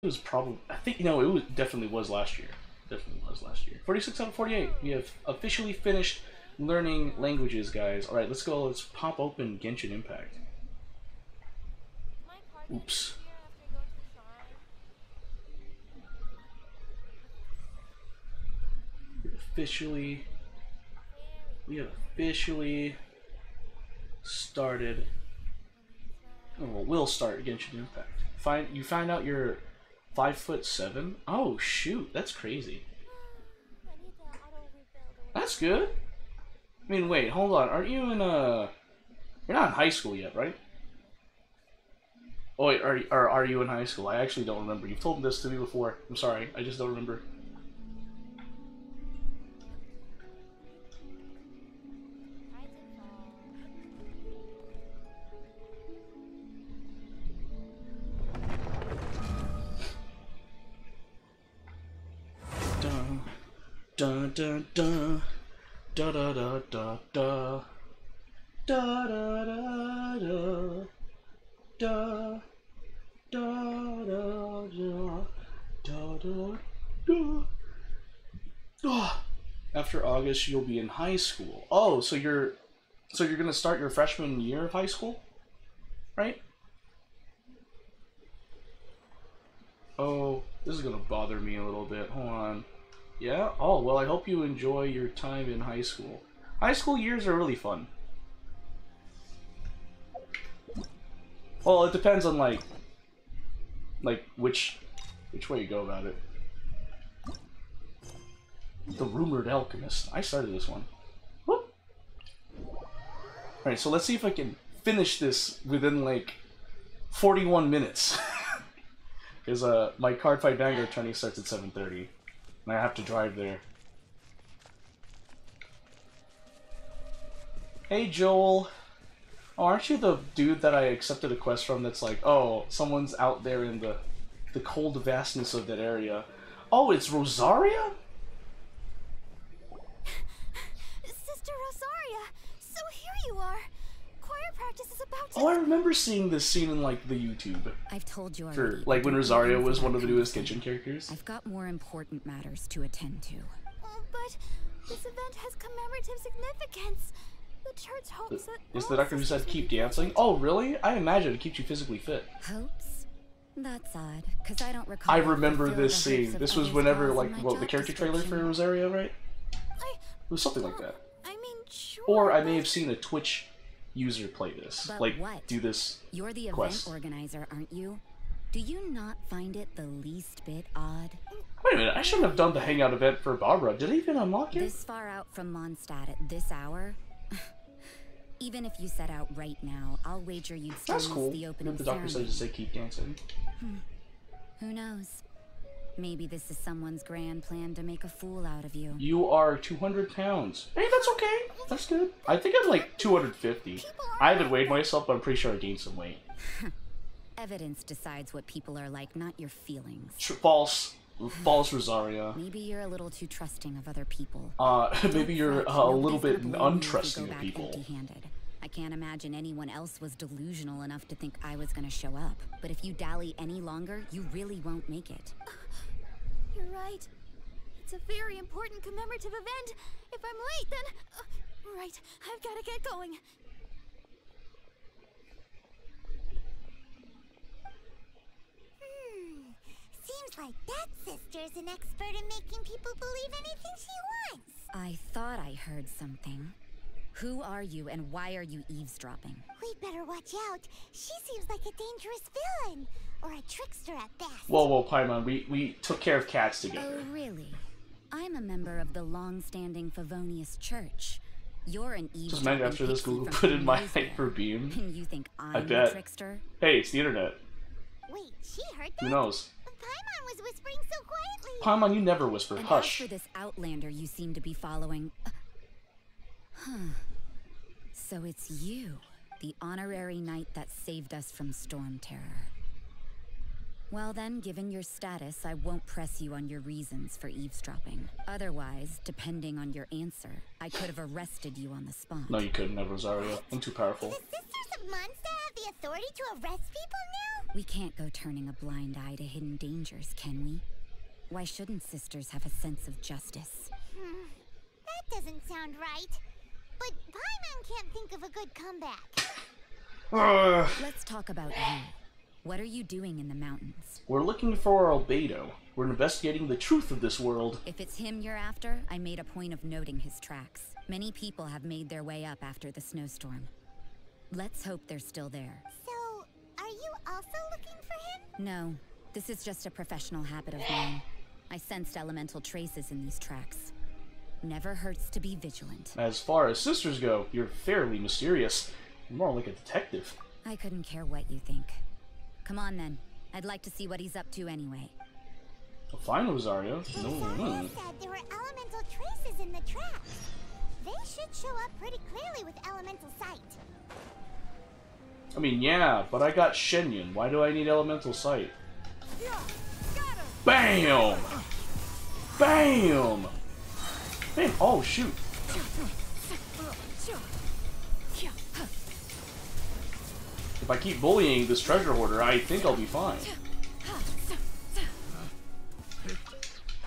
It was probably, I think, you know, it was, definitely was last year. Definitely was last year. 46 out of 48. We have officially finished learning languages, guys. Alright, let's go. Let's pop open Genshin Impact. Oops. We have officially started. Oh, well, we'll start Genshin Impact. You find out you're 5'7". Oh shoot, that's crazy. That's good. I mean, wait, hold on. Aren't you in You're not in high school yet, right? Oh wait, are you in high school? I actually don't remember. You've told this to me before. I'm sorry, I just don't remember. Dun dun dun da da da da da da da da da da da da da da da. After August, you'll be in high school. Oh, so you're gonna start your freshman year of high school, right? Oh, this is gonna bother me a little bit. Hold on. Yeah? Oh, well, I hope you enjoy your time in high school. High school years are really fun. Well, it depends on, like which way you go about it. The Rumored Alchemist. I started this one. Whoop! Alright, so let's see if I can finish this within, like, 41 minutes. Because, my Cardfight Vanguard training starts at 7:30. And I have to drive there. Hey, Joel. Oh, aren't you the dude that I accepted a quest from that's like, oh, someone's out there in the cold vastness of that area. Oh, it's Rosaria? Sister Rosaria! So here you are. Choir practice is about to... Oh, I remember seeing this scene in, like, the YouTube. I've told you For, already. like, when Rosaria was one of the newest Genshin characters. I've got more important matters to attend to. But this event has commemorative significance. The church hopes that... Is the doctor who said keep dancing? Oh, really? I imagine it keeps you physically fit. Hopes? That's odd, because I don't recall... I remember this scene. This was whenever, like, what, the character trailer for Rosaria, right? It was something like that. I mean, sure, Or I may have seen a Twitch user play this. But like, what? do this You're the quest. event organizer, aren't you? Do you not find it the least bit odd? Wait a minute, I shouldn't have done the hangout event for Barbara. Did I even unlock it? This far out from Mondstadt at this hour? Even if you set out right now, I'll wager you'd still That's miss cool. the opening The doctor said to say keep dancing. Who knows? Maybe this is someone's grand plan to make a fool out of you. You are 200 pounds. Hey, that's okay. That's good. I think I'm like 250. I haven't weighed myself, but I'm pretty sure I gained some weight. Evidence decides what people are like, not your feelings. False. False, Rosaria. Maybe you're a little too trusting of other people. Maybe you're a little bit untrusting of people. Empty-handed. I can't imagine anyone else was delusional enough to think I was gonna show up. But if you dally any longer, you really won't make it. You're right. It's a very important commemorative event. If I'm late, then... right, I've got to get going. Seems like that sister's an expert in making people believe anything she wants. I thought I heard something. Who are you and why are you eavesdropping? We'd better watch out. She seems like a dangerous villain. Or a trickster at best. Whoa, Paimon, we took care of cats together. Oh, really? I'm a member of the long-standing Favonius Church. You're an eavesdropping Just imagine after this Google put in my hyper beam. And you think I'm bet. a trickster? Hey, it's the internet. Wait, she heard that? Who knows? Paimon was whispering so quietly. Paimon, you never whisper. And Hush. as for this outlander you seem to be following... So it's you, the honorary knight that saved us from Storm Terror. Well then, given your status, I won't press you on your reasons for eavesdropping. Otherwise, depending on your answer, I could have arrested you on the spot. No, you couldn't have, Rosaria. I'm too powerful. The Sisters of Mondstadt have the authority to arrest people now? We can't go turning a blind eye to hidden dangers, can we? Why shouldn't sisters have a sense of justice? That doesn't sound right. But Paimon can't think of a good comeback. Let's talk about you. What are you doing in the mountains? We're looking for Albedo. We're investigating the truth of this world. If it's him you're after, I made a point of noting his tracks. Many people have made their way up after the snowstorm. Let's hope they're still there. So, are you also looking for him? No, this is just a professional habit of mine. I sensed elemental traces in these tracks. Never hurts to be vigilant. As far as sisters go, you're fairly mysterious. You're more like a detective. I couldn't care what you think. Come on then. I'd like to see what he's up to anyway. Well, fine, Rosario. Rosario said there were elemental traces in the tracks. They should show up pretty clearly with elemental sight. I mean, yeah, but I got Shenyun. Why do I need elemental sight? BAM! BAM! Bam! Oh, shoot. If I keep bullying this treasure hoarder, I think I'll be fine.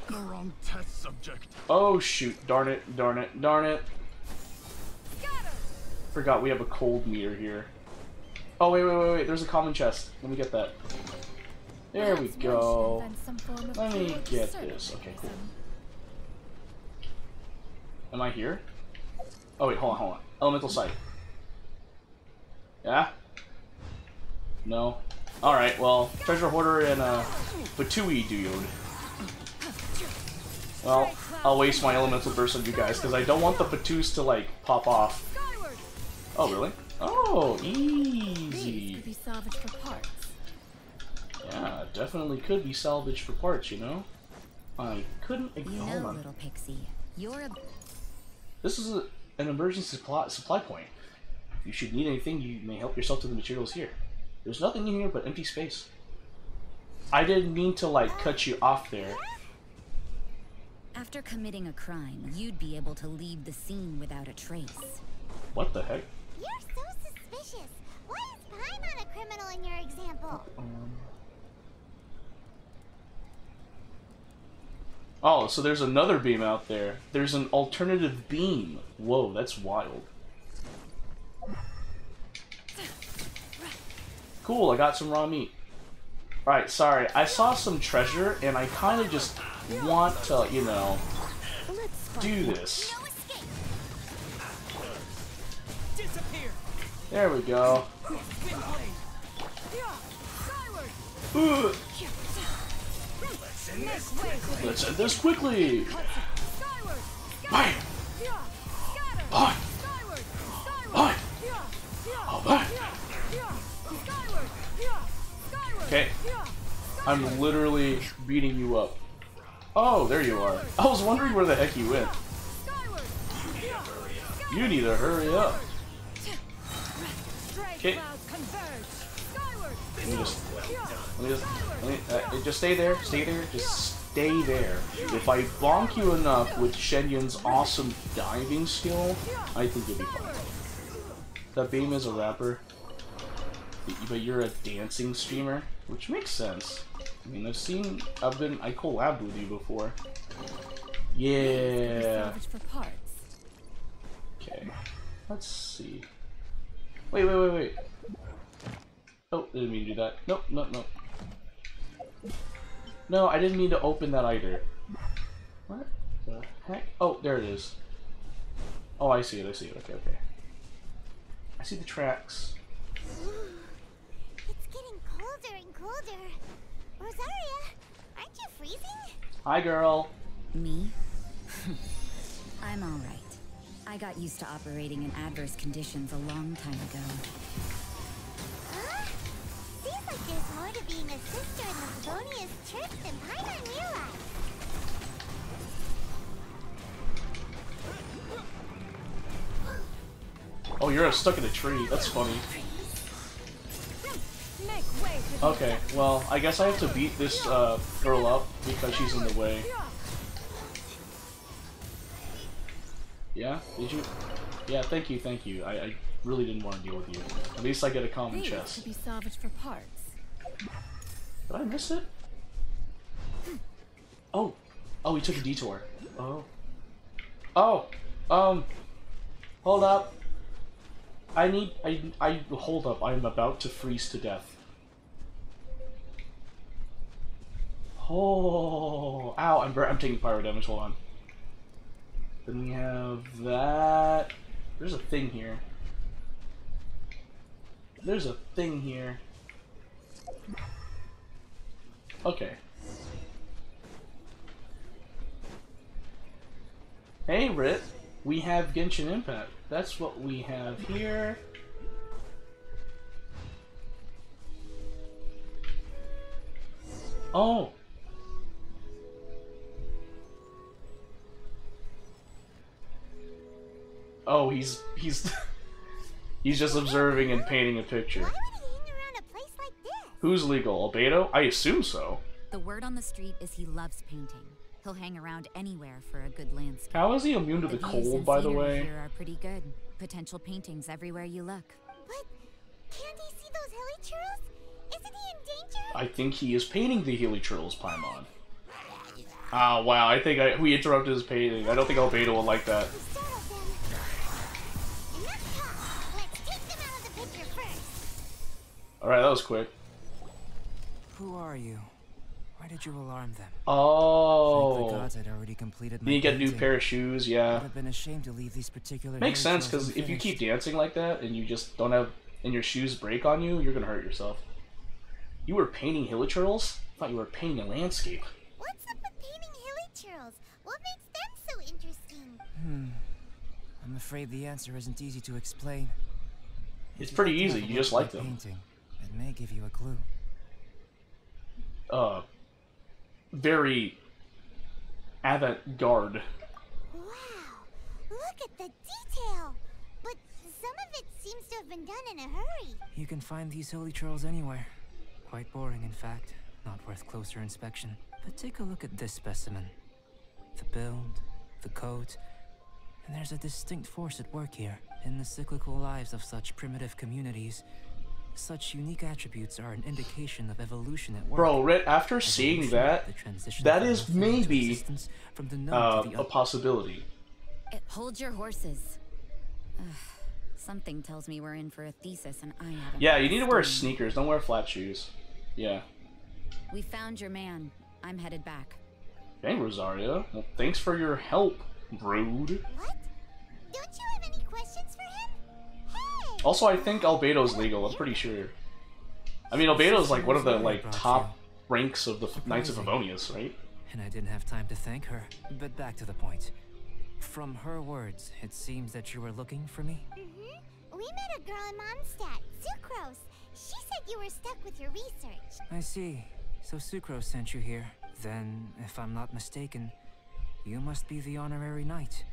The wrong test subject. Oh, shoot. Darn it, darn it, darn it. Forgot we have a cold meter here. Oh, wait. There's a common chest. Let me get that. There we go. Let me get this. Okay, cool. Am I here? Oh, wait, hold on. Elemental sight. Yeah? No? Alright, well, treasure hoarder and Batui dude. Well, I'll waste my elemental burst on you guys, because I don't want the Batus to, like, pop off. Oh, really? Oh, easy. Could be salvaged for parts. Yeah, definitely could be salvaged for parts, you know? I couldn't You ignore know, them. little pixie, you're a... This is an emergency supply point. If you should need anything, you may help yourself to the materials here. There's nothing in here but empty space. I didn't mean to, like, cut you off there. After committing a crime, you'd be able to leave the scene without a trace. What the heck? You're so suspicious. Why is Paimon a criminal in your example? Oh, so there's another beam out there. There's an alternative beam. Whoa, that's wild. Cool, I got some raw meat. Alright, sorry. I saw some treasure, and I kind of just want to, you know, do this. There we go. Ugh. Let's end this quickly. Bye. Bye. Bye. Oh, bye. Okay. I'm literally beating you up. Oh, there you are. I was wondering where the heck you went. You need to hurry up. Okay. Just stay there, just stay there. If I bonk you enough with Shenyun's awesome diving skill, I think you'll be fine. That beam is a rapper, but you're a dancing streamer, which makes sense. I mean, I collabed with you before. Yeah. Okay. Let's see. Wait. Oh, didn't mean to do that. Nope. No, I didn't mean to open that either. What the heck? Oh, there it is. Oh, I see it. Okay. I see the tracks. It's getting colder and colder. Rosaria, aren't you freezing? Hi, girl. Me? I'm alright. I got used to operating in adverse conditions a long time ago. Huh? Seems like there's more to being a sister in the Favonius church than Paimon realized. Oh, you're stuck in a tree. That's funny. Okay, well, I guess I have to beat this girl up because she's in the way. Yeah? Did you? Yeah, thank you. really didn't want to deal with you. At least I get a common These chest. could be salvaged for parts. Did I miss it? Oh. Oh, we took a detour. Oh. Oh. Hold up. Hold up. I'm about to freeze to death. Oh. Ow, I'm taking pyro damage. Hold on. Then we have that. There's a thing here. There's a thing here. Okay. Hey, Rit. We have Genshin Impact. That's what we have here. Oh. Oh, he's he's just observing and painting a picture. Why would he hang around a place like this? Who's legal? Albedo? I assume so. The word on the street is he loves painting. He'll hang around anywhere for a good landscape. How is he immune to the views cold, and by the scenery way? here are pretty good. Potential paintings everywhere you look. But can't he see those helichurls? Isn't he in danger? I think he is painting the Helichurls, Paimon. Ah, wow, I think we interrupted his painting. I don't think Albedo will like that. We startled them. Enough talk. Let's take them out of the picture first. Alright, that was quick. Who are you? Why did you alarm them? Thank the Oh. gods I'd already completed my Then you get a new painting. pair of shoes, yeah. Would have been ashamed to leave these particular Makes sense, helichurls because if you keep unfinished. dancing like that, and you just don't have, and your shoes break on you, you're gonna hurt yourself. You were painting Helichurls? I thought you were painting a landscape. What's up with painting helichurls? What makes them so interesting? I'm afraid the answer isn't easy to explain. It's If pretty you'd easy, have a you look just at my like them. Painting, it may give you a clue. Very avant-garde. Wow, look at the detail. But some of it seems to have been done in a hurry. You can find these helichurls anywhere. Quite boring, in fact. Not worth closer inspection. But take a look at this specimen. The build, the coat, and there's a distinct force at work here. In the cyclical lives of such primitive communities, such unique attributes are an indication of evolution at work. Bro, right after seeing Evolution, that, the transition that from is the form to maybe existence, from the known to the a possibility. Hold your horses. Ugh, something tells me we're in for a thesis and I haven't. Yeah, you need to wear studied. sneakers, don't wear flat shoes. Yeah. We found your man. I'm headed back. Dang, Rosaria. Well, thanks for your help, rude. What? Don't you have any questions for him? Hey! Also, I think Albedo's legal, I'm pretty sure. I mean, Albedo's like one of the like top ranks of the Knights of Favonius, right? And I didn't have time to thank her. But back to the point. From her words, it seems that you were looking for me? Mm-hmm. We met a girl in Mondstadt, Sucrose. She said you were stuck with your research. I see. So Sucrose sent you here. Then, if I'm not mistaken, you must be the honorary knight.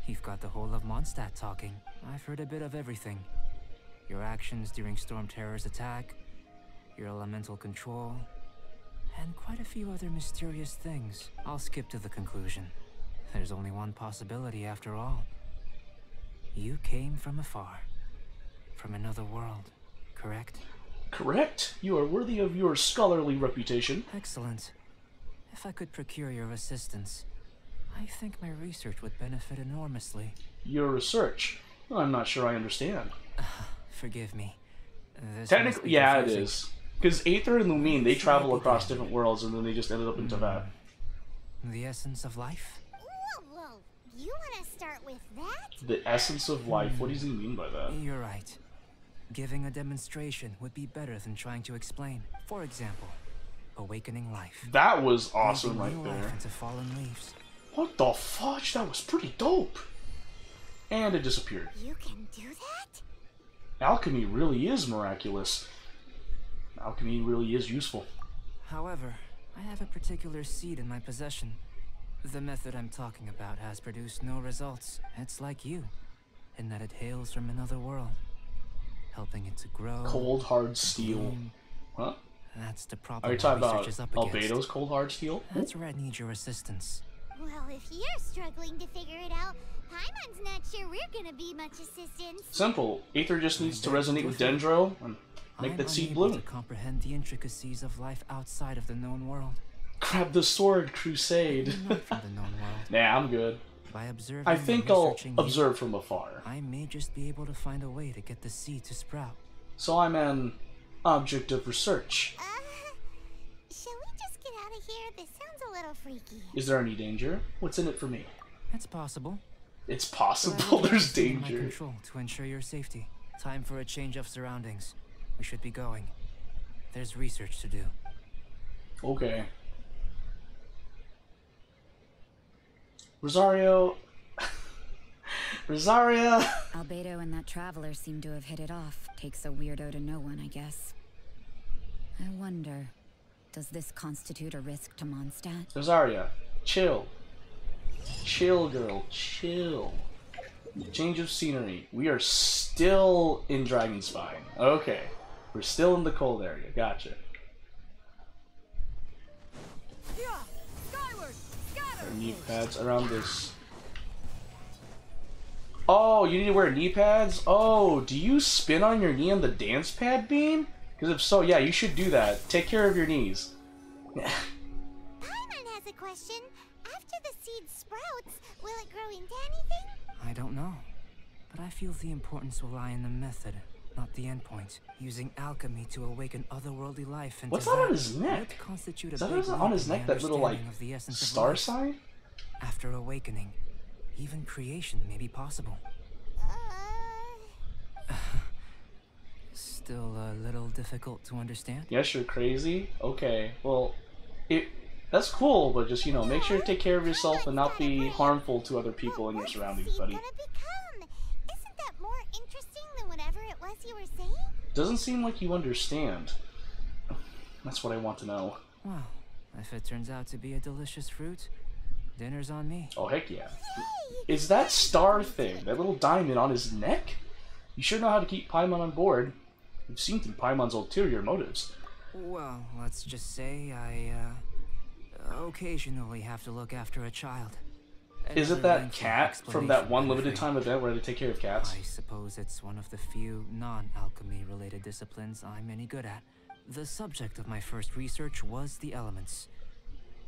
You've got the whole of Mondstadt talking. I've heard a bit of everything. Your actions during Storm Terror's attack, your elemental control, and quite a few other mysterious things. I'll skip to the conclusion. There's only one possibility after all. You came from afar. From another world, correct? Correct. You are worthy of your scholarly reputation. Excellent. If I could procure your assistance, I think my research would benefit enormously. Your research? I'm not sure I understand. Forgive me. This must Technically, be yeah, it confusing. is. Because Aether and Lumine, they travel Sure, across okay. different worlds, and then they just ended up in Teyvat. The essence of life? Whoa. You want to start with that? The essence of life. What does he mean by that? You're right. Giving a demonstration would be better than trying to explain. For example, awakening life. That was awesome Breathing right new life there. into fallen leaves. What the fudge? That was pretty dope. And it disappeared. You can do that? Alchemy really is miraculous. Alchemy really is useful. However, I have a particular seed in my possession. The method I'm talking about has produced no results. It's like you, in that it hails from another world, helping it to grow. Cold hard steel. bloom. Huh? That's the Are problem you my talking research about is up against. Albedo's cold hard steel? That's where I need your assistance. Well, if you're struggling to figure it out, Paimon's not sure we're gonna be much assistance. Simple. Aether just needs to resonate with Dendro and make that seed bloom. To comprehend the intricacies of life outside of the known world. Grab the sword, Crusade. Not from the known world. Nah, I'm good. By observing I and think I'll researching observe from afar. I may just be able to find a way to get the seed to sprout. So I'm an object of research. Shall we just get out of here? This sounds a little freaky. Is there any danger? What's in it for me? It's possible. It's But I possible will there's do everything in my danger. control to ensure your safety. Time for a change of surroundings. We should be going. There's research to do. Okay. Rosario. Rosaria. Albedo and that traveler seem to have hit it off. Takes a weirdo to know one, I guess. I wonder, does this constitute a risk to Mondstadt? Rosaria, chill. Chill, girl, chill. Change of scenery. We are still in Dragonspine. Okay. We're still in the cold area. Gotcha. There are knee pads around this. Oh, you need to wear knee pads? Oh, do you spin on your knee on the dance pad beam? Because if so, yeah, you should do that. Take care of your knees. Paimon has a question. After the seed sprouts, will it grow into anything? I don't know. But I feel the importance will lie in the method, not the endpoint. Using alchemy to awaken otherworldly life and What's that on his neck? Is that on his neck, that little, like, star sign? After awakening, even creation may be possible. Still a little difficult to understand? Yes, you're crazy? Okay, well, that's cool, but just, you know, make sure to take care of yourself and not be harmful to other people in your surroundings, buddy. Isn't that more interesting than whatever it was you were saying? Doesn't seem like you understand. That's what I want to know. Well, if it turns out to be a delicious fruit, dinner's on me. Oh, heck yeah. Is that star thing, that little diamond on his neck? You sure know how to keep Paimon on board. We've seen through Paimon's ulterior motives. Well, let's just say I, occasionally have to look after a child. Is it that cat from that one limited time event where I had to take care of cats? I suppose it's one of the few non-alchemy related disciplines I'm any good at. The subject of my first research was the elements.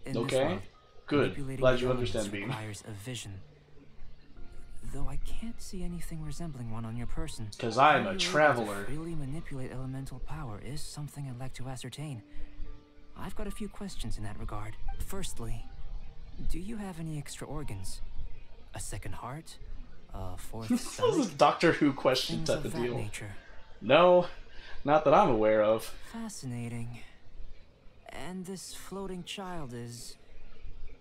In this Okay, world, good. manipulating Glad the you elements understand, Beam. requires a vision. Though I can't see anything resembling one on your person. 'Cause I'm How a you're able to traveler. freely manipulate elemental power is something I'd like to ascertain. I've got a few questions in that regard. Firstly, do you have any extra organs? A second heart? A fourth This was stomach? a Doctor Who question Things type of of that deal. nature. No, not that I'm aware of. Fascinating. And this floating child is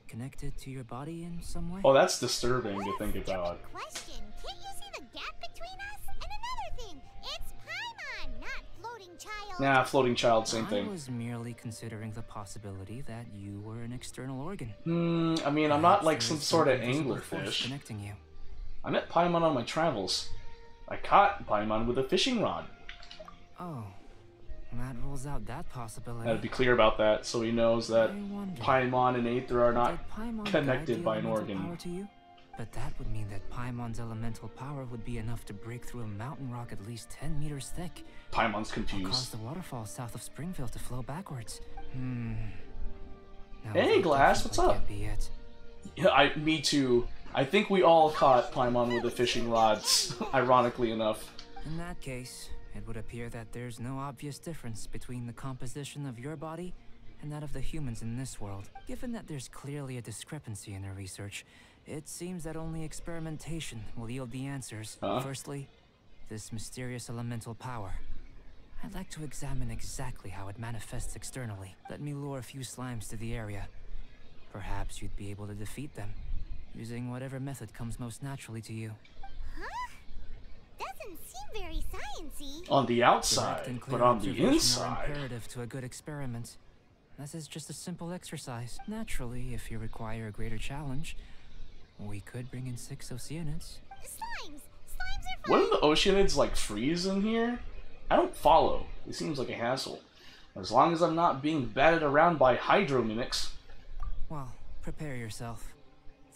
connected to your body in some way? Oh, that's disturbing to think about. Question. Can't you see the gap between us? And another thing, it's Paimon, not floating child. Nah, floating child, same I thing. was merely considering the possibility that you were an external organ. I mean, I'm not like Perhaps some there is sort of invisible force anglerfish. connecting you. I met Paimon on my travels. I caught Paimon with a fishing rod. Oh, that rules out that possibility. Gotta be clear about that so he knows that I wonder, Paimon and Aether are not did Paimon connected guide the by an elemental organ. power to you? But that would mean that Paimon's elemental power would be enough to break through a mountain rock at least 10 meters thick. Paimon's Or cause confused. the waterfall south of Springfield to flow backwards. Now, Hey, that Glass, what's definitely up? can't be it. Yeah, me too. I think we all caught Paimon with the fishing rods, ironically enough. In that case, it would appear that there's no obvious difference between the composition of your body and that of the humans in this world. Given that there's clearly a discrepancy in their research, it seems that only experimentation will yield the answers. Huh? Firstly, this mysterious elemental power. I'd like to examine exactly how it manifests externally. Let me lure a few slimes to the area. Perhaps you'd be able to defeat them, using whatever method comes most naturally to you. Huh? Doesn't seem very sciencey. On the Direct outside, and clear but on the observation are inside. imperative to a good experiment. This is just a simple exercise. Naturally, if you require a greater challenge, we could bring in 6 Oceanids. Slimes are fine. Wouldn't the Oceanids like freeze in here? I don't follow. It seems like a hassle. As long as I'm not being batted around by hydro mimics. Well, prepare yourself.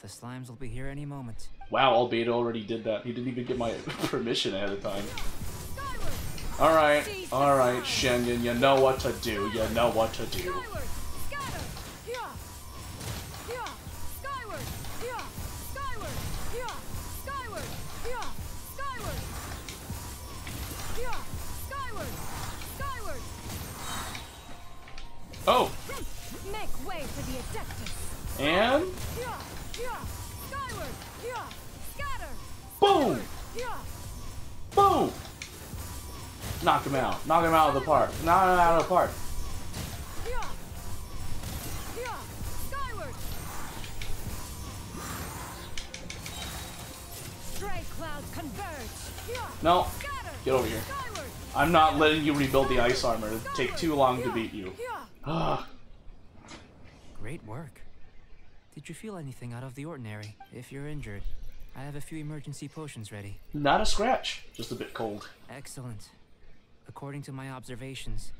The slimes will be here any moment. Wow, Albedo already did that. He didn't even get my permission ahead of time. Alright, Shenyan, you know what to do. You know what to do. Oh! Make way for the Adeptus. And boom! Boom! Knock him out. Knock him out of the park. Knock him out of the park. Stray clouds converge. No. Get over here. I'm not letting you rebuild the ice armor. It'll take too long to beat you. Great work. Did you feel anything out of the ordinary? If you're injured, I have a few emergency potions ready. Not a scratch. Just a bit cold. Excellent. According to my observations,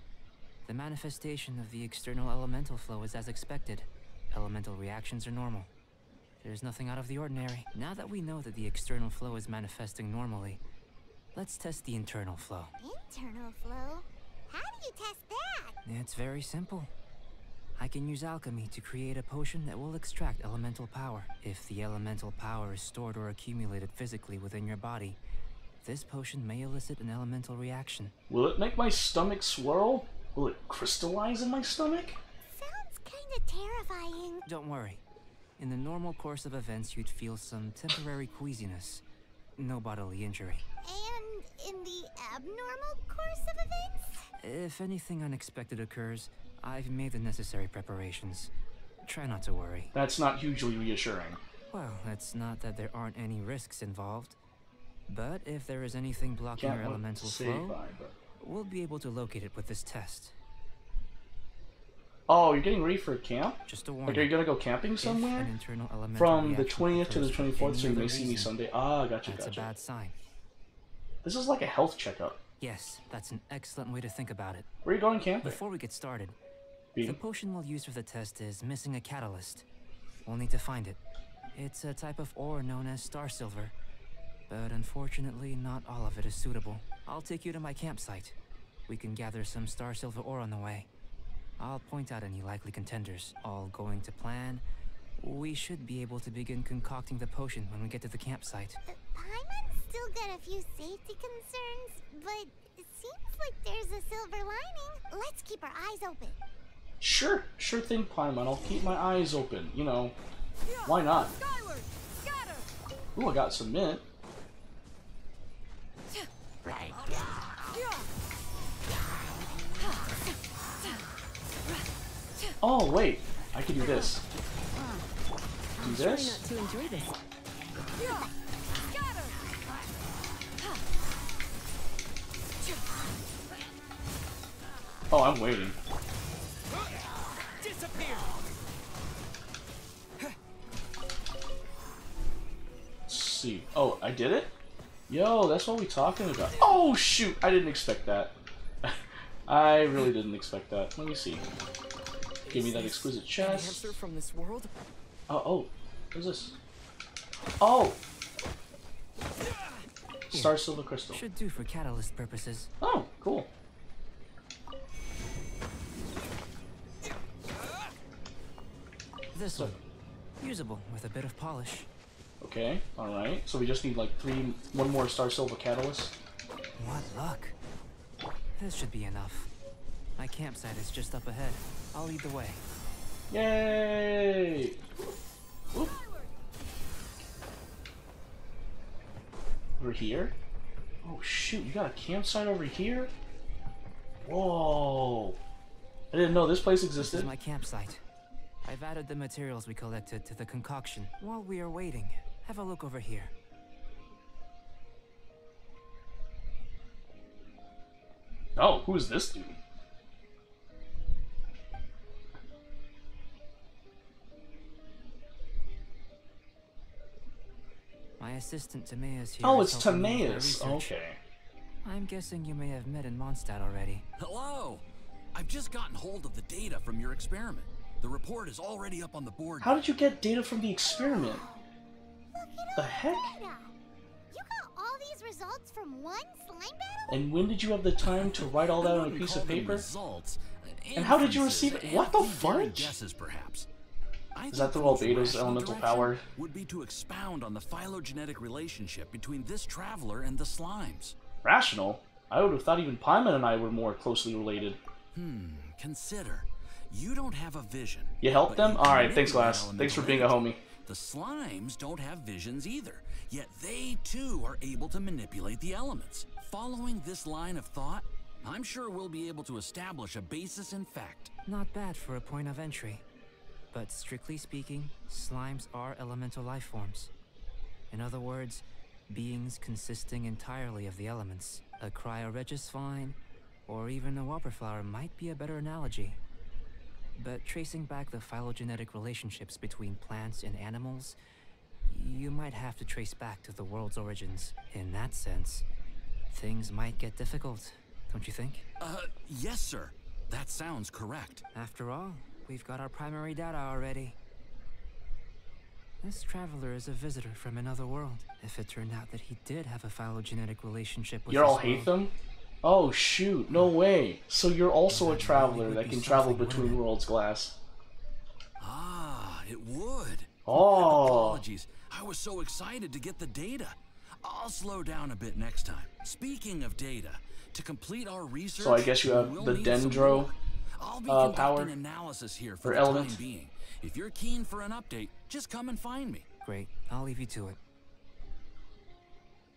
the manifestation of the external elemental flow is as expected. Elemental reactions are normal. There's nothing out of the ordinary. Now that we know that the external flow is manifesting normally, let's test the internal flow. Internal flow? How do you test that? It's very simple. I can use alchemy to create a potion that will extract elemental power. If the elemental power is stored or accumulated physically within your body, this potion may elicit an elemental reaction. Will it make my stomach swirl? Will it crystallize in my stomach? Sounds kinda terrifying. Don't worry. In the normal course of events, you'd feel some temporary queasiness. No bodily injury. And in the abnormal course of events? If anything unexpected occurs, I've made the necessary preparations. Try not to worry. That's not hugely reassuring. Well, it's not that there aren't any risks involved. But if there is anything blocking your elemental flow, we'll be able to locate it with this test. Oh, you're getting ready for a camp? Just a warning. Like, are you gonna go camping somewhere? From the 20th to the 24th, so you may see me Sunday. Ah, gotcha, That's a bad sign. This is like a health checkup. Yes, that's an excellent way to think about it. Where are you going camping? Before we get started, B. the potion we'll use for the test is missing a catalyst. We'll need to find it. It's a type of ore known as star silver, but unfortunately not all of it is suitable. I'll take you to my campsite. We can gather some star silver ore on the way. I'll point out any likely contenders. All going to plan, we should be able to begin concocting the potion when we get to the campsite. Paimon's still got a few safety concerns, but it seems like there's a silver lining. Let's keep our eyes open. Sure thing, Paimon. I'll keep my eyes open. You know, why not? Ooh, I got some mint. Oh wait, I can do this. Do this. To enjoy this. Oh, I'm waiting. Disappear. Let's see. Oh, I did it? Yo, that's what we talking about. Oh shoot, I didn't expect that. I really didn't expect that. Let me see. Give me that exquisite chest. From this world? Oh, what's this? Oh! Star silver crystal. Should do for catalyst purposes. Oh, cool. This one. Usable with a bit of polish. Okay, alright. So we just need like one more star silver catalyst. What luck. This should be enough. My campsite is just up ahead. I'll lead the way. Yay! Whoop. Over here? Oh shoot, you got a campsite over here? Whoa! I didn't know this place This existed. is my campsite. I've added the materials we collected to the concoction. While we are waiting, have a look over here. Oh, who's this dude? My assistant Timaeus here. Oh, is it's helping me with my Timaeus. research. Okay. I'm guessing you may have met in Mondstadt already. Hello! I've just gotten hold of the data from your experiment. The report is already up on the board. How did you get data from the experiment? Look at The all heck? data. You got all these results from one slime battle? And when did you have the time to write all that I on a wouldn't piece call of them paper? Results, And how did you inferences, receive it? What the and daring fudge? Guesses, perhaps. I Is that think through the most Albedo's rational elemental direction power? Would be to expound on the phylogenetic relationship between this traveler and the slimes. Rational? I would have thought even Paimon and I were more closely related. Consider. You don't have a vision. You helped but them? you can Alright, thanks, manipulate Glass. Thanks for being a elemental homie. energy. The slimes don't have visions either, yet they too are able to manipulate the elements. Following this line of thought, I'm sure we'll be able to establish a basis in fact. Not bad for a point of entry. But strictly speaking, slimes are elemental life forms. In other words, beings consisting entirely of the elements. A cryoregis vine, or even a wildflower might be a better analogy. But tracing back the phylogenetic relationships between plants and animals, you might have to trace back to the world's origins. In that sense, things might get difficult, don't you think? Yes, sir. That sounds correct. After all, we've got our primary data already. This traveler is a visitor from another world. If it turned out that he did have a phylogenetic relationship with You all this hate world, them? Oh shoot, no way. So you're also a traveler would that be can travel something, between wouldn't it? worlds, Glass. Ah, it would. Oh. Apologies. I was so excited to get the data. I'll slow down a bit next time. Speaking of data, to complete our research, So I guess you have we'll the need some Dendro more. I'll be power conducting analysis here for or the element. time being. If you're keen for an update, just come and find me. great, I'll leave you to it.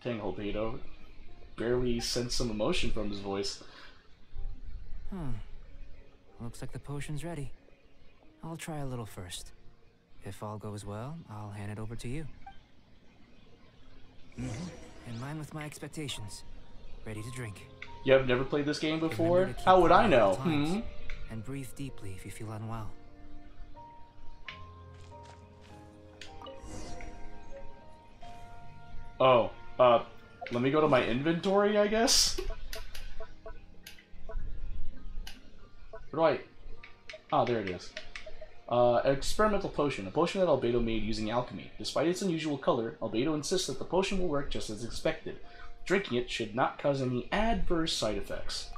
Dang, Albedo. Barely sense some emotion from his voice. Looks like the potion's ready. I'll try a little first. If all goes well, I'll hand it over to you. In line with my expectations. Ready to drink. You have never played this game before? Remember to keep How would I quiet at know? all times, and breathe deeply if you feel unwell. Oh, let me go to my inventory, I guess? Where do I... Oh, there it is. An experimental potion. A potion that Albedo made using alchemy. Despite its unusual color, Albedo insists that the potion will work just as expected. Drinking it should not cause any adverse side effects.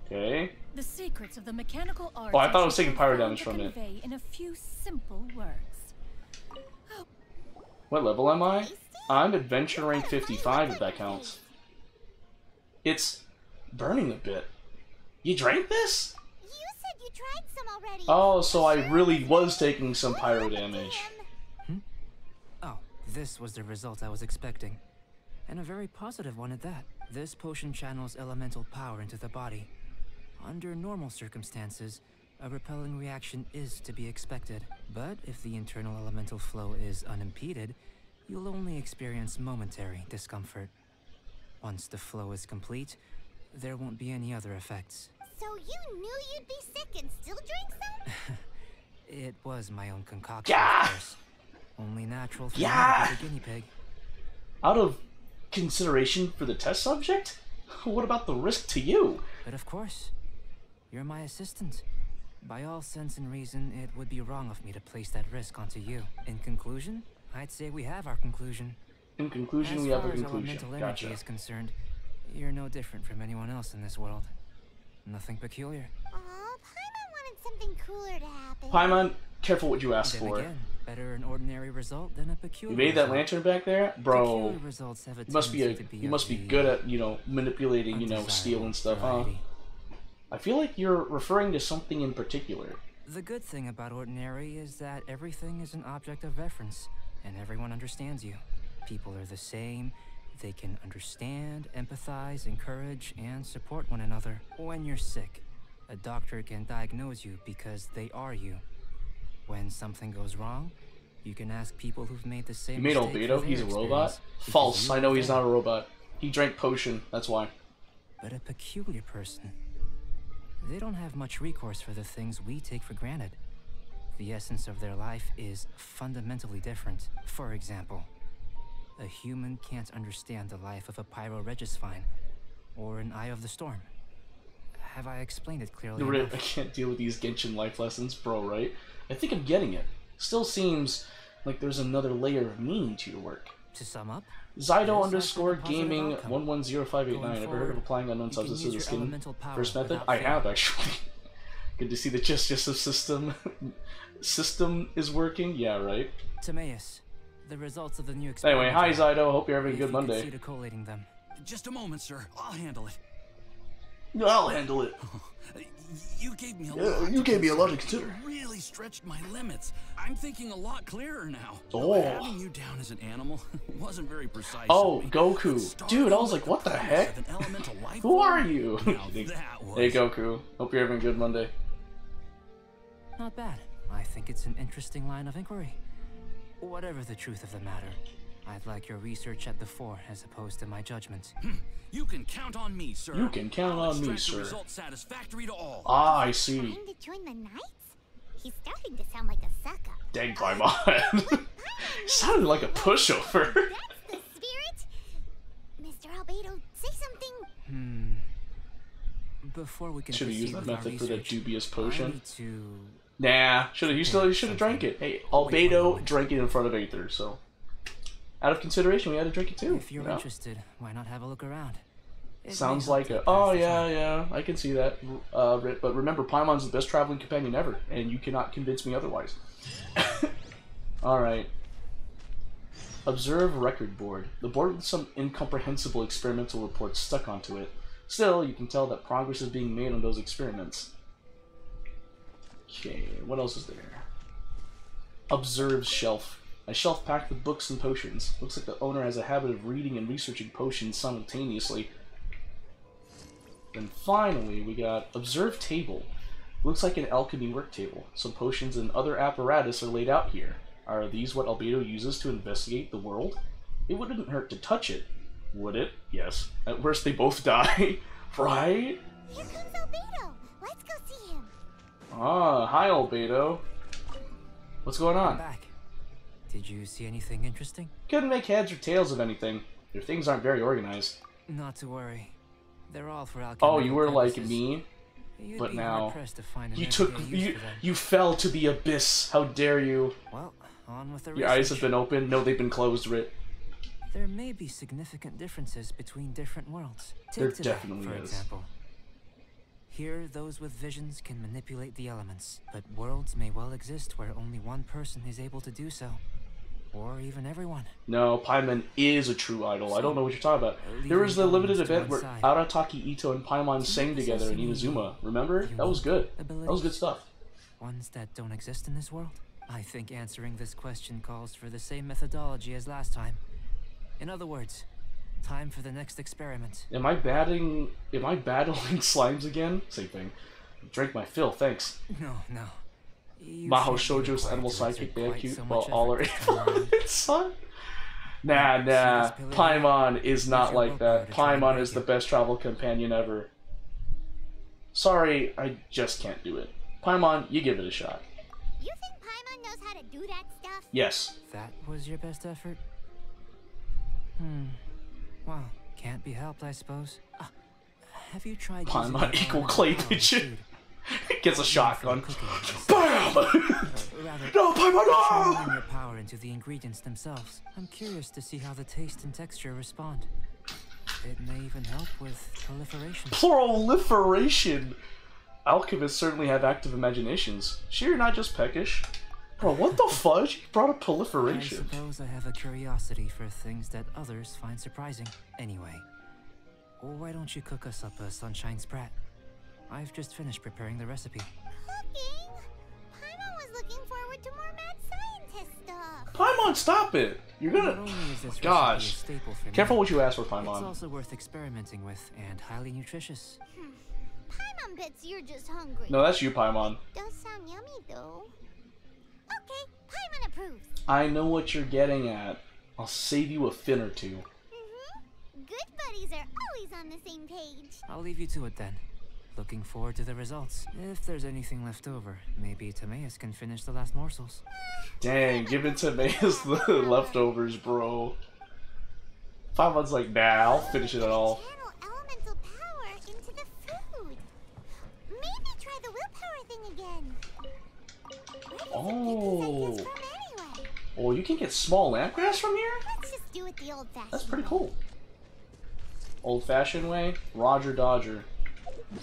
Okay. The secrets of the mechanical arts. Oh, I thought I was taking pyro found damage to from it. convey in a few simple words. What level am I? I'm adventure rank 55, if that counts. It's burning a bit. You drank this? You said you tried some already. Oh, so I really was taking some pyro damage. Oh, this was the result I was expecting. And a very positive one at that. This potion channels elemental power into the body. Under normal circumstances, a repelling reaction is to be expected. But if the internal elemental flow is unimpeded, you'll only experience momentary discomfort. Once the flow is complete, there won't be any other effects. So you knew you'd be sick and still drink some? It was my own concoction, Yeah! of course. Only natural for Yeah! me to be the guinea pig. Out of consideration for the test subject? What about the risk to you? But of course, you're my assistant. By all sense and reason, it would be wrong of me to place that risk onto you. In conclusion, I'd say we have our conclusion. In conclusion, As we have far a as conclusion. elemental energy Gotcha. is concerned, you're no different from anyone else in this world. Nothing peculiar. Aw, Paimon wanted something cooler to happen. Paimon, careful what you ask Then for. again, better an ordinary result than a peculiar You made that result. lantern back there? Bro, Peculiar results have a you must be tendency to be you of must be the good at, manipulating, steel and stuff, huh? variety. I feel like you're referring to something in particular. The good thing about ordinary is that everything is an object of reference, and everyone understands you. People are the same. They can understand, empathize, encourage, and support one another. When you're sick, a doctor can diagnose you because they are you. When something goes wrong, you can ask people who've made the same You made mistake for Albedo? their He's a robot? experience, because False. you I know were he's there. not a robot. He drank potion, that's why. But a peculiar person. They don't have much recourse for the things we take for granted. The essence of their life is fundamentally different. For example, a human can't understand the life of a pyroregis vine or an eye of the storm. have I explained it clearly I enough? can't deal with these Genshin life lessons, bro, right? I think I'm getting it. Still seems like there's another layer of meaning to your work. To sum up, Zydo this has been a positive Gaming outcome. 110589. Ever heard of applying unknown you can substances use to the your skin? elemental power First method? without I fear. have actually. Good to see the Justice system is working. Yeah, right. Timaeus, the results of the new experiment. Anyway, hi Zydo. Hope you're having a If good you Monday. could see to collating them. Just a moment, sir. I'll handle it. No, I'll handle it. You gave me a Yeah, lot. you gave me a lot to consider. You really stretched my limits. I'm thinking a lot clearer now. Oh. Having you down as an animal wasn't very precise. Oh, of me. Goku. Starting Dude, I was with like, what the premise heck? of an elemental life Who form? are you? Now that was... Hey, Goku. Hope you're having a good Monday. Not bad. I think it's an interesting line of inquiry. Whatever the truth of the matter, I'd like your research at the fore as opposed to my judgment. You can count on me, sir. You can count I'll on me, extract the sir. result satisfactory to all. Ah, I see. Trying to join the Knights? He's starting to sound like a suck-up. Dang, Paimon. Sounded like a pushover. That's the spirit! Mr. Albedo, say something. Before we can Should have used proceed that with our method for that research, dubious I potion. need to... Nah, you should have drank it. Hey, Albedo drank it in front of Aether, so out of consideration, we had to drink it too. If you're you know? interested, why not have a look around? It may Sounds help like to a. pass Oh the yeah, time. yeah, I can see that. But remember, Paimon's the best traveling companion ever, and you cannot convince me otherwise. All right. Observe record board. The board with some incomprehensible experimental reports stuck onto it. Still, you can tell that progress is being made on those experiments. Okay, what else is there? Observe shelf. A shelf packed with books and potions. Looks like the owner has a habit of reading and researching potions simultaneously. Then finally, we got observe table. Looks like an alchemy work table. Some potions and other apparatus are laid out here. Are these what Albedo uses to investigate the world? It wouldn't hurt to touch it, would it? Yes. At worst, they both die. Right? Here comes Albedo. Let's go see him. Ah, hi Albedo. What's going I'm on? back. Did you see anything interesting? Couldn't make heads or tails of anything. Your things aren't very organized. Not to worry. They're all for alchemy. Oh, you were like me? You'd but be now hard-pressed to find an You everyday use for them. you fell to the abyss. How dare you? Well, on with the Your eyes research. have been opened. No, they've been closed, Rit. There may be significant differences between different worlds. There Take today, definitely for is. example. Here, those with visions can manipulate the elements, but worlds may well exist where only one person is able to do so. Or even everyone. No, Paimon is a true idol. I don't know what you're talking about. There was the limited event where Arataki Ito and Paimon sang together in Inazuma. Remember? That was good. That was good stuff. Ones that don't exist in this world? I think answering this question calls for the same methodology as last time. In other words, time for the next experiment. Am I battling slimes again? Same thing. Drink my fill, thanks. No. You Maho shan't be Shoujo's required animal to sidekick, exert they are quite cute, so while much all are effort this time around. son. Nah. Paimon is not your like that. willpower to try and Paimon break is the it. best travel companion ever. Sorry, I just can't do it. Paimon, you give it a shot. You think Paimon knows how to do that stuff? Yes. That was your best effort? Well, can't be helped, I suppose. Have you tried using Paimon your equal elemental clay power pigeon. food? Gets a shotgun. Cooking, BAM! rather, No, Paimon, no! channeling your power into the ingredients themselves. I'm curious to see how the taste and texture respond. It may even help with proliferation. Proliferation! Alchemists certainly have active imaginations. Sure, you're not just peckish. Bro, what the fudge? You brought up I proliferation. suppose I have a curiosity for things that others find surprising. Anyway, why don't you cook us up a sunshine sprat? I've just finished preparing the recipe. Cooking? Paimon was looking forward to more mad scientist stuff. Paimon, stop it! You're Not gonna... only is this recipe Gosh. a staple for me, Careful what you ask for, it's Paimon. also worth experimenting with and highly nutritious. Paimon bets you're just hungry. No, that's you, Paimon. Does sound yummy though. Okay, Paimon approves. I know what you're getting at. I'll save you a fin or two. Good buddies are always on the same page. I'll leave you to it then. Looking forward to the results. If there's anything left over, maybe Timaeus can finish the last morsels. Dang, give it to Timaeus the leftovers, bro. Paimon's like, nah, I'll finish it all. Channel elemental power into the food. everything again. Where does Oh. it get these ideas from anyway? Oh, you can get small lampgrass from here? Let's just do it the old-fashioned That's pretty way. cool. Old-fashioned way? Roger Dodger.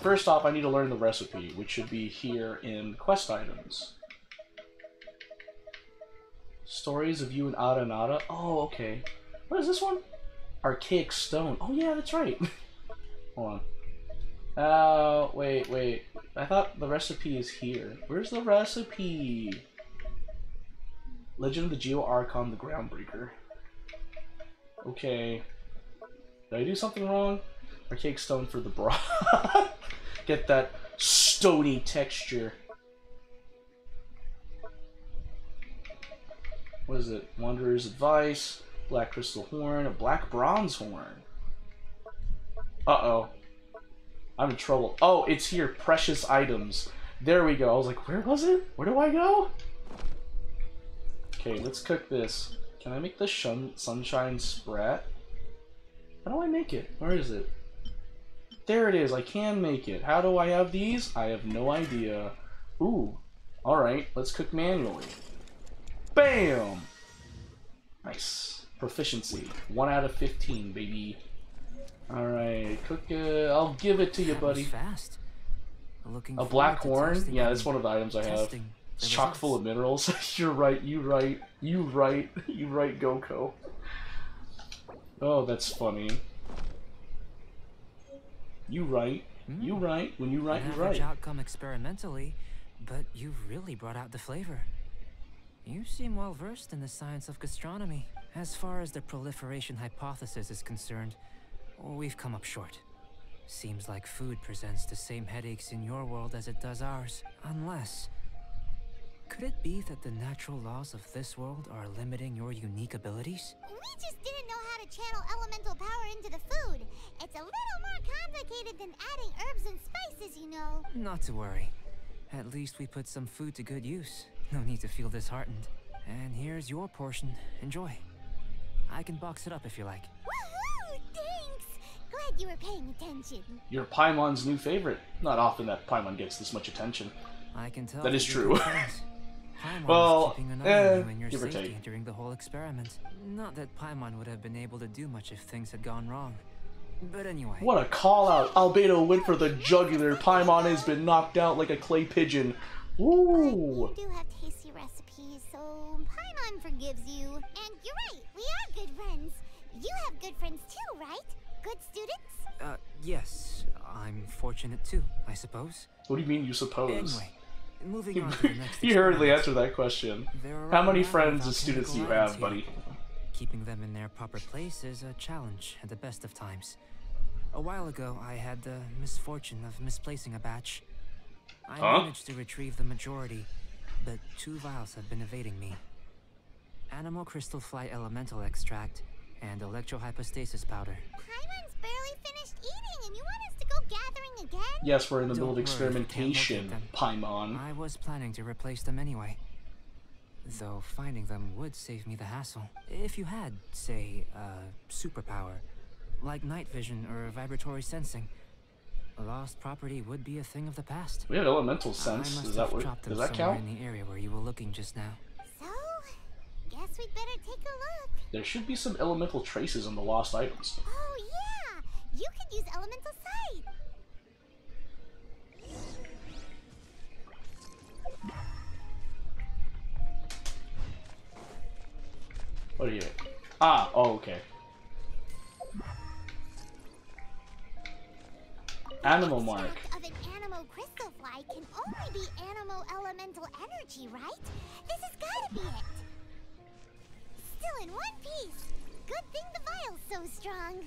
First off, I need to learn the recipe, which should be here in quest items. Stories of you and Ada and Ada. Oh, okay. What is this one? Archaic stone. Oh yeah, that's right. Hold on. Wait. I thought the recipe is here. Where's the recipe? Legend of the Geo Archon, the Groundbreaker. Okay. Did I do something wrong? Archaic stone for the bra. Get that stony texture. What is it? Wanderer's Advice, Black Crystal Horn, a Black Bronze Horn. Uh-oh. I'm in trouble. Oh, it's here. Precious items. There we go. I was like, where was it? Where do I go? Okay, let's cook this. Can I make the sunshine sprat? How do I make it? Where is it? There it is. I can make it. How do I have these? I have no idea. Ooh. Alright, let's cook manually. Bam! Nice. Proficiency. 1 out of 15, baby. Alright, cook it. I'll give it to you, buddy. Fast. Looking A black forward to horn? Yeah, that's testing one of the items I have. testing It's the chock full of minerals. You're right, you right, Goko. Oh, that's funny. You right. You right. When you right, An you're average right. outcome experimentally, but you've really brought out the flavor. You seem well versed in the science of gastronomy. As far as the proliferation hypothesis is concerned, we've come up short. Seems like food presents the same headaches in your world as it does ours. Unless... could it be that the natural laws of this world are limiting your unique abilities? We just didn't know how to channel elemental power into the food. It's a little more complicated than adding herbs and spices, you know. Not to worry. At least we put some food to good use. No need to feel disheartened. And here's your portion. Enjoy. I can box it up if you like. Woohoo! Thanks! Glad you were paying attention. You're Paimon's new favorite. Not often that Paimon gets this much attention. I can tell That is you're true. good friends. Paimon Well, was keeping an eye on you and your give or safety take. during the whole experiment. Not that Paimon would have been able to do much if things had gone wrong. But anyway. What a call out. Albedo went for the jugular. Paimon has been knocked out like a clay pigeon. But Ooh. you do have tasty recipes, so Paimon forgives you. And you're right, we are good friends. You have good friends too, right? Good students? Yes. I'm fortunate too, I suppose. What do you mean you suppose? Anyway, moving on to the next You hardly experiment. answered that question. There are How many around friends and about students do you chemical have, items buddy? here. Keeping them in their proper place is a challenge at the best of times. A while ago, I had the misfortune of misplacing a batch. I managed to retrieve the majority, but 2 vials have been evading me. Animal crystal fly elemental extract and electrohypostasis powder. Paimon's barely finished eating, and you want us to go gathering again? Yes, we're in the Don't middle of worry if you can't experimentation, locate them. Paimon. I was planning to replace them anyway. Though finding them would save me the hassle. If you had, say, a superpower, like night vision or vibratory sensing, a lost property would be a thing of the past. We have elemental I sense. must Does that have work? dropped them Does that somewhere count? in the area where you were looking just now. So, guess we'd better take a look. There should be some elemental traces on the lost items. Oh yeah! You could use elemental sight! What are you? Ah, oh, okay. Animal mark. Extract of an animal crystal fly can only be animal elemental energy, right? This has gotta be it! Still in one piece! Good thing the vial's so strong!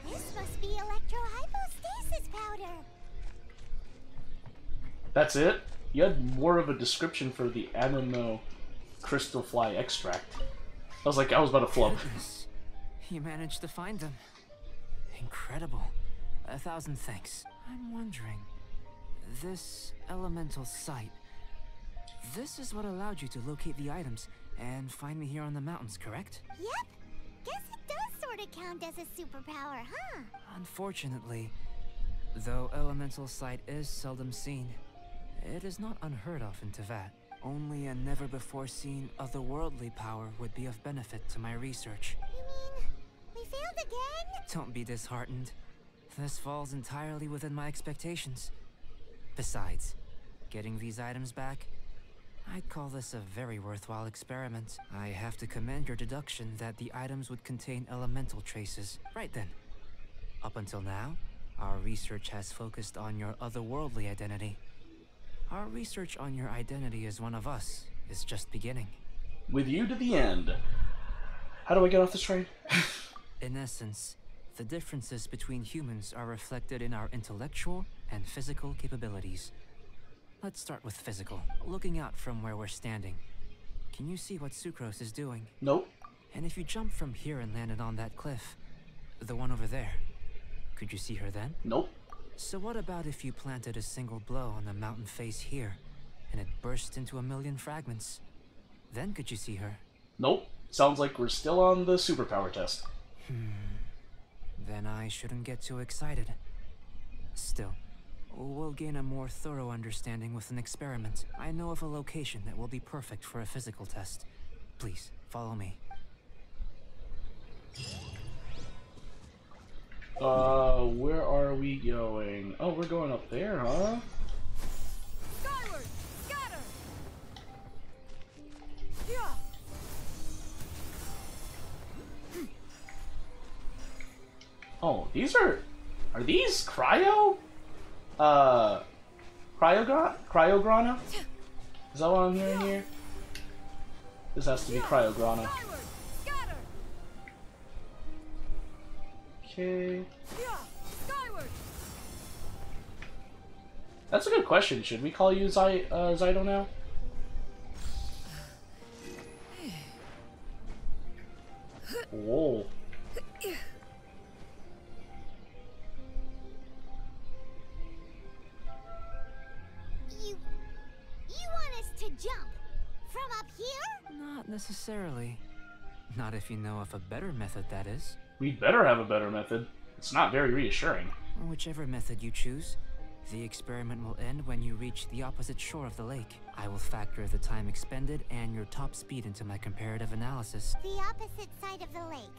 This must be electrohypostasis powder! That's it? You had more of a description for the animal crystal fly extract. I was like, I was about to flub. Goodness, you managed to find them. Incredible. 1,000 thanks. I'm wondering, this elemental sight, this is what allowed you to locate the items and find me here on the mountains, correct? Yep! Guess it does sorta count as a superpower, huh? Unfortunately, though elemental sight is seldom seen, It is not unheard of in Teyvat. Only a never-before-seen otherworldly power would be of benefit to my research. You mean we failed again? Don't be disheartened. This falls entirely within my expectations. Besides, getting these items back, I'd call this a very worthwhile experiment. I have to commend your deduction that the items would contain elemental traces. Right then. Up until now, our research has focused on your otherworldly identity. Our research on your identity as one of us is just beginning. With you to the end. How do I get off this train? In essence, the differences between humans are reflected in our intellectual and physical capabilities. Let's start with physical. Looking out from where we're standing, can you see what Sucrose is doing? Nope. And if you jumped from here and landed on that cliff, the one over there, could you see her then? Nope. So what about if you planted a single blow on the mountain face here, and it burst into a million fragments? Then could you see her? Nope. Sounds like we're still on the superpower test. Then I shouldn't get too excited. Still, we'll gain a more thorough understanding with an experiment. I know of a location that will be perfect for a physical test. Please, follow me. Where are we going? Oh, we're going up there, huh? Skyward! Scatter! Yeah! Oh, these are these cryo? Cryograna? Is that what I'm hearing here? This has to be Cryograna. Skyward! Scatter! Okay. Yeah! Skyward! That's a good question. Should we call you Zydo now? Whoa. You want us to jump from up here? Not necessarily. Not if you know of a better method, that is. We'd better have a better method. It's not very reassuring. Whichever method you choose, the experiment will end when you reach the opposite shore of the lake. I will factor the time expended and your top speed into my comparative analysis. The opposite side of the lake.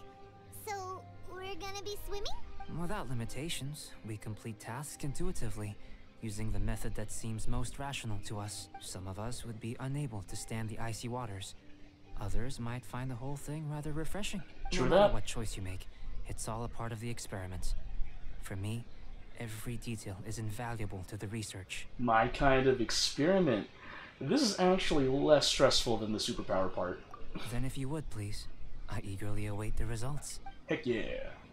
So, we're gonna be swimming? Without limitations, we complete tasks intuitively, using the method that seems most rational to us. Some of us would be unable to stand the icy waters. Others might find the whole thing rather refreshing. True No matter that. what choice you make, it's all a part of the experiment. For me, every detail is invaluable to the research. My kind of experiment. This is actually less stressful than the superpower part. Then if you would, please, I eagerly await the results. Heck yeah.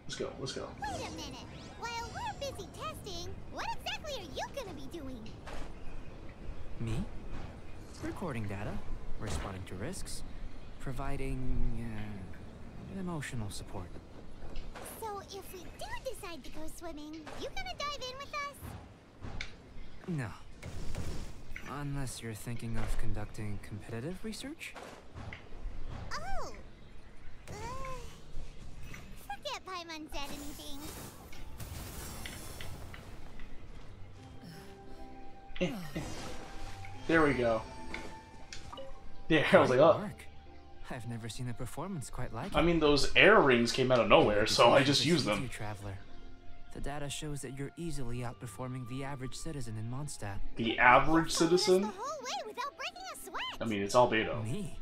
Let's go, let's go. Wait a minute. While we're busy testing, what exactly are you gonna be doing? Me? Recording data, responding to risks, providing emotional support. So if we do decide to go swimming, you gonna dive in with us? No. Unless you're thinking of conducting competitive research? Oh! Forget Paimon said anything. There we go. There, I was like, Great oh. work. I've never seen a performance quite like it. I mean, those air rings came out of nowhere, so I just used them. You, traveler. The data shows that you're easily outperforming the average citizen in Mondstadt. The average Followed us citizen? the whole way without breaking a sweat. I mean, it's albedo. Me?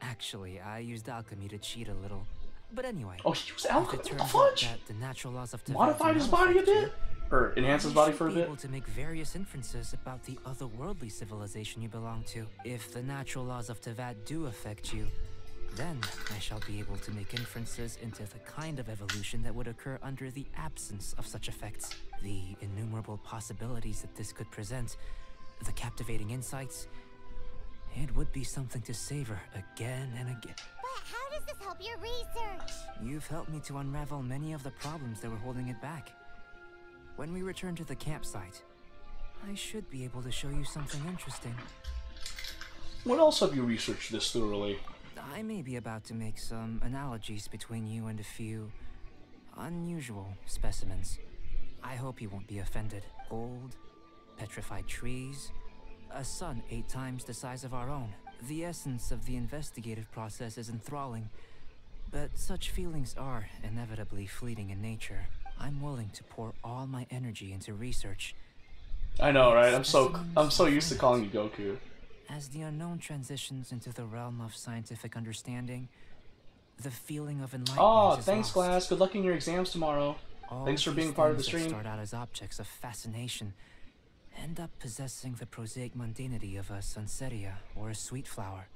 Actually, I used alchemy to cheat a little. But anyway. Oh, he used if alcohol? it What the turns out fudge? that the natural laws of Teyvat Modified do his not body a affect you, bit? Or enhanced his body for a be bit? able to make various inferences about the otherworldly civilization you belong to. If the natural laws of Teyvat do affect you, then I shall be able to make inferences into the kind of evolution that would occur under the absence of such effects. The innumerable possibilities that this could present, the captivating insights, it would be something to savor again and again. But how does this help your research? You've helped me to unravel many of the problems that were holding it back. When we return to the campsite, I should be able to show you something interesting. What else have you researched this thoroughly? I may be about to make some analogies between you and a few unusual specimens. I hope you won't be offended. Gold, petrified trees, A sun 8 times the size of our own. The essence of the investigative process is enthralling, but such feelings are inevitably fleeting in nature. I'm willing to pour all my energy into research. I know, right? I'm so used to calling you Goku. As the unknown transitions into the realm of scientific understanding, the feeling of enlightenment Oh, is thanks, lost. Glass. Good luck in your exams tomorrow. All Thanks for these being part of the things that stream. start out as objects of fascination end up possessing the prosaic mundanity of a sunsetia or a sweet flower.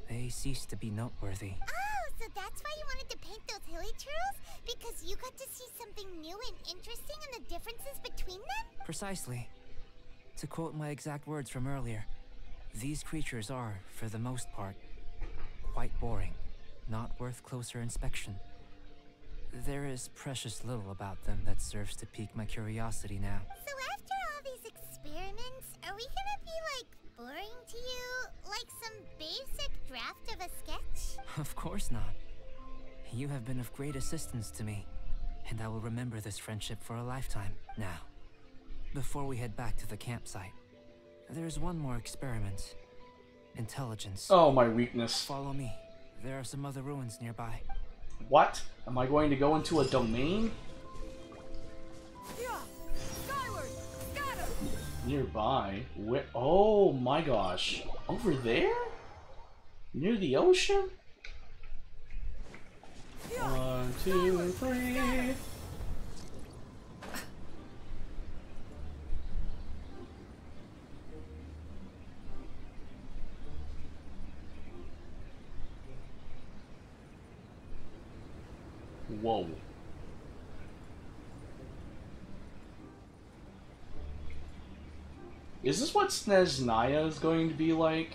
They cease to be noteworthy. Oh, so that's why you wanted to paint those hilly churls? Because you got to see something new and interesting in the differences between them? Precisely. To quote my exact words from earlier, these creatures are, for the most part, quite boring, not worth closer inspection. There is precious little about them that serves to pique my curiosity now. So after all these experiments, are we gonna be, like, boring to you? Like some basic draft of a sketch? Of course not. You have been of great assistance to me, and I will remember this friendship for a lifetime. Now, before we head back to the campsite, there's one more experiment. Intelligence. Oh, my weakness. Follow me. There are some other ruins nearby. What? Am I going to go into a domain? Yeah. Skyward. Scatter. Nearby? Where? Oh my gosh. Over there? Near the ocean? 1, 2, 3. Whoa. Is this what Snezhnaya is going to be like?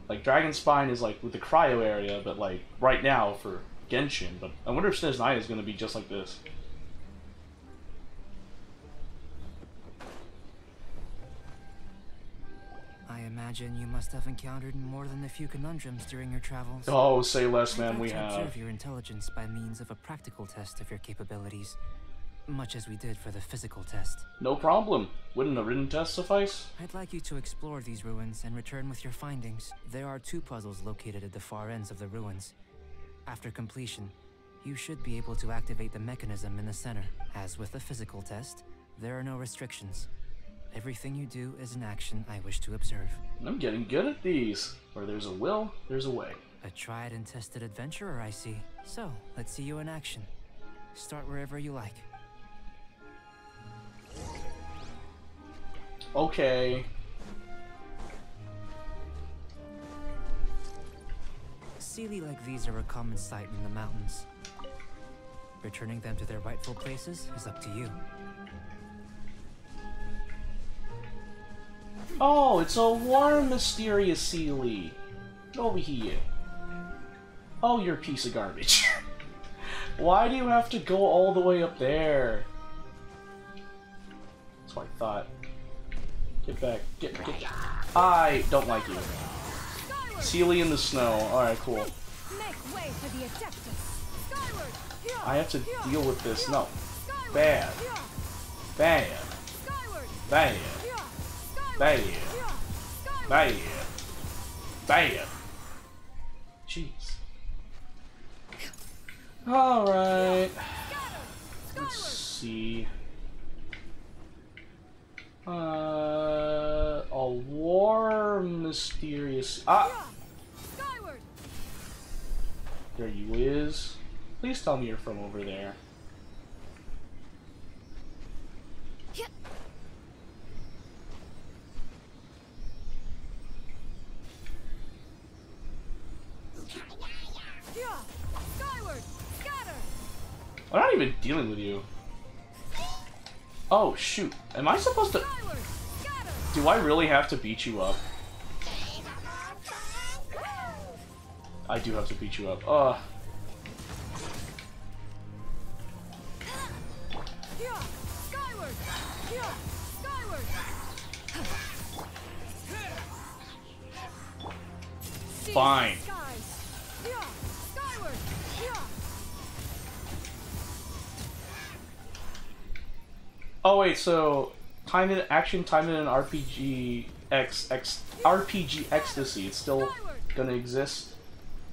Like, Dragon Spine is like with the cryo area, but like right now for Genshin. But I wonder if Snezhnaya is going to be just like this. I imagine you must have encountered more than a few conundrums during your travels. Oh, say less, I'd man. like We to have. observe your intelligence by means of a practical test of your capabilities, much as we did for the physical test. No problem. Wouldn't a written test suffice? I'd like you to explore these ruins and return with your findings. There are 2 puzzles located at the far ends of the ruins. After completion, you should be able to activate the mechanism in the center. As with the physical test, there are no restrictions. Everything you do is an action I wish to observe. I'm getting good at these. Where there's a will, there's a way. A tried and tested adventurer, I see. So, let's see you in action. Start wherever you like. Okay. Sealy like these are a common sight in the mountains. Returning them to their rightful places is up to you. Oh, it's a warm, mysterious Sealy. Get over here. Oh, you're a piece of garbage. Why do you have to go all the way up there? That's what I thought. Get back. Get. I don't like you. Sealy in the snow. Alright, cool. Make way for the Adeptus. Skyward. I have to deal with this. No. Bad. Bad. Skyward. Bad. Bad. Bad. Bad. Jeez. Alright. Let's see. A warm, mysterious. Ah! Skyward. There you is. Please tell me you're from over there. Skyward. Scatter. I'm not even dealing with you. Oh, shoot. Am I supposed to... Skyward. Scatter. Do I really have to beat you up? I do have to beat you up. Skyward. Skyward. Fine. Skies. Skyward. Oh, wait, so... time it action, time it in RPG RPG ecstasy. It's still gonna exist.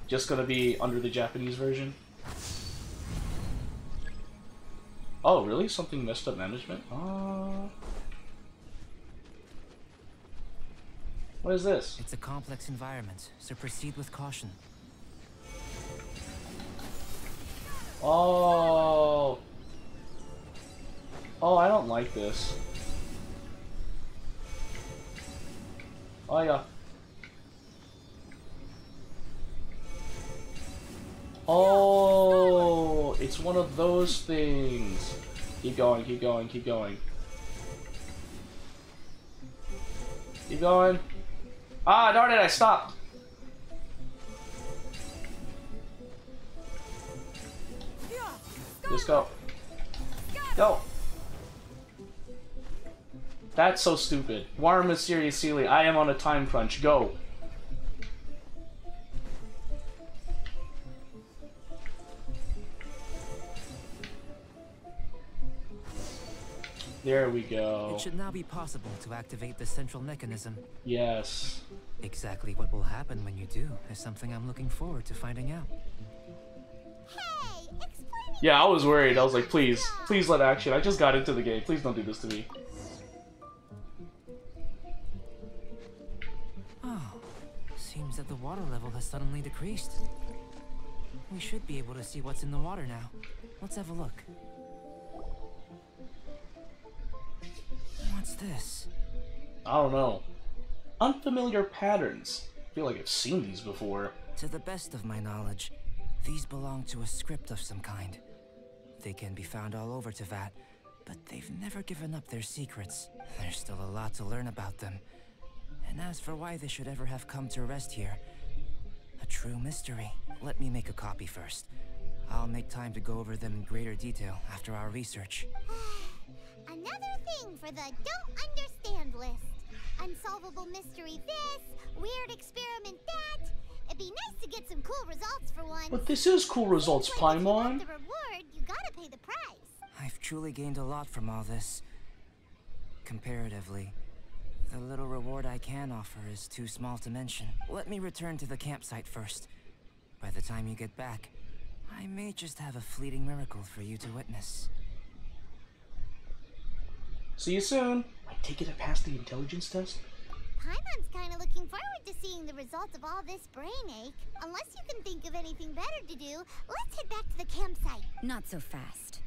Just gonna be under the Japanese version. Oh, really? Something messed up management? What is this? It's a complex environment, so proceed with caution. Oh. Oh, I don't like this. Oh, yeah. Oh, it's one of those things. Keep going, keep going, keep going. Keep going. Ah, darn it, I stopped. Let's go. Go. That's so stupid. Warm Mysterious Sealy, I am on a time crunch. Go. There we go. It should now be possible to activate the central mechanism. Yes. Exactly what will happen when you do is something I'm looking forward to finding out. Hey, explain. Yeah, I was worried. I was like, please, please let action. I just got into the game. Please don't do this to me. Oh, seems that the water level has suddenly decreased. We should be able to see what's in the water now. Let's have a look. What's this? I don't know. Unfamiliar patterns. I feel like I've seen these before. To the best of my knowledge, these belong to a script of some kind. They can be found all over Teyvat, but they've never given up their secrets. There's still a lot to learn about them. And as for why they should ever have come to rest here, a true mystery. Let me make a copy first. I'll make time to go over them in greater detail after our research. Another thing for the don't understand list. Unsolvable mystery this, weird experiment that. It'd be nice to get some cool results for once. But this is cool results, But if you Paimon. want the reward, you gotta pay the price. I've truly gained a lot from all this. Comparatively, the little reward I can offer is too small to mention. Let me return to the campsite first. By the time you get back, I may just have a fleeting miracle for you to witness. See you soon. I take it I passed the intelligence test? Paimon's kinda looking forward to seeing the results of all this brain ache. Unless you can think of anything better to do, let's head back to the campsite. Not so fast.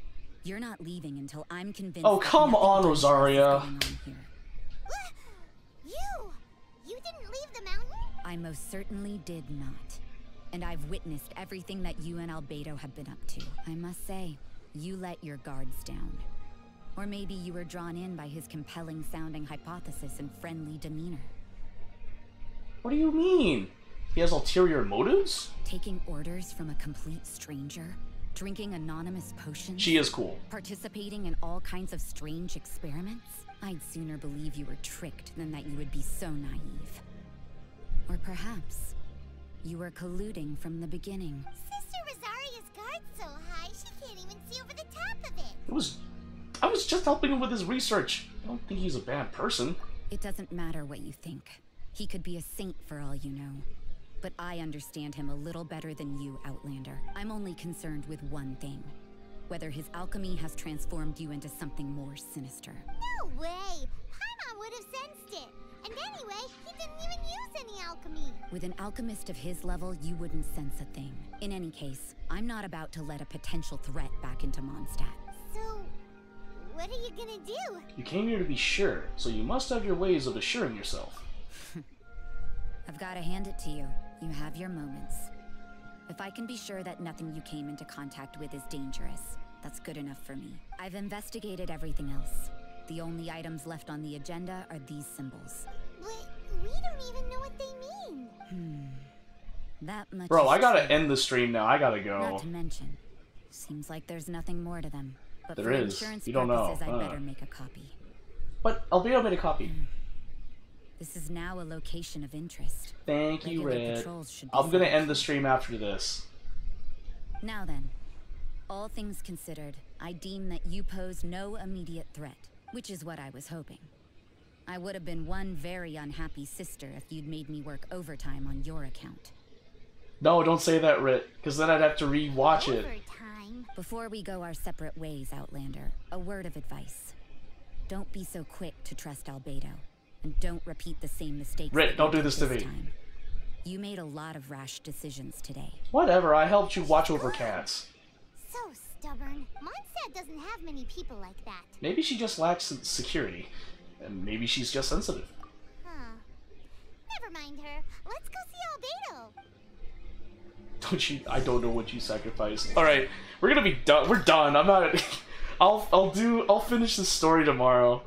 You're not leaving until I'm convinced. Oh, that come nothing on, dangerous is Rosaria. going on here. You didn't leave the mountain? I most certainly did not. And I've witnessed everything that you and Albedo have been up to. I must say, you let your guards down. Or maybe you were drawn in by his compelling-sounding hypothesis and friendly demeanor. What do you mean? He has ulterior motives? Taking orders from a complete stranger? Drinking anonymous potions? She is cool. Participating in all kinds of strange experiments? I'd sooner believe you were tricked than that you would be so naive. Or perhaps you were colluding from the beginning. Sister Rosaria's guard's so high, she can't even see over the top of it. I was just helping him with his research. I don't think he's a bad person. It doesn't matter what you think. He could be a saint for all you know. But I understand him a little better than you, Outlander. I'm only concerned with one thing. Whether his alchemy has transformed you into something more sinister. No way! Paimon would have sensed it. And anyway, he didn't even use any alchemy. With an alchemist of his level, you wouldn't sense a thing. In any case, I'm not about to let a potential threat back into Mondstadt. So, what are you gonna do? You came here to be sure, so you must have your ways of assuring yourself. I've got to hand it to you. You have your moments. If I can be sure that nothing you came into contact with is dangerous, that's good enough for me. I've investigated everything else. The only items left on the agenda are these symbols. But we don't even know what they mean. That much. Bro, is I gotta true. end the stream now. I gotta Not go. to mention, seems like there's nothing more to them. But There for is. insurance You don't know. purposes, I'd better make a copy. But Albedo made a copy. This is now a location of interest. Thank you, Regular Red. patrols should be I'm gonna safe. end the stream after this. Now then, all things considered, I deem that you pose no immediate threat. Which is what I was hoping. I would have been one very unhappy sister if you'd made me work overtime on your account. No, don't say that, Rit, because then I'd have to re-watch it. Overtime. Before we go our separate ways, Outlander, a word of advice. Don't be so quick to trust Albedo, and don't repeat the same mistakes. Rit, don't do this to me. Time. You made a lot of rash decisions today. Whatever, I helped you watch over cats. So stubborn. Mondstadt doesn't have many people like that. Maybe she just lacks security. And maybe she's just sensitive. Huh. Never mind her. Let's go see Albedo. Don't you? I don't know what you sacrificed. All right, we're gonna be done. We're done. I'm not. I'll finish this story tomorrow.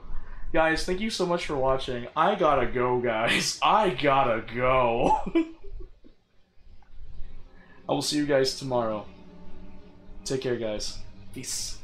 Guys, thank you so much for watching. I gotta go, guys. I gotta go. I will see you guys tomorrow. Take care, guys. Peace.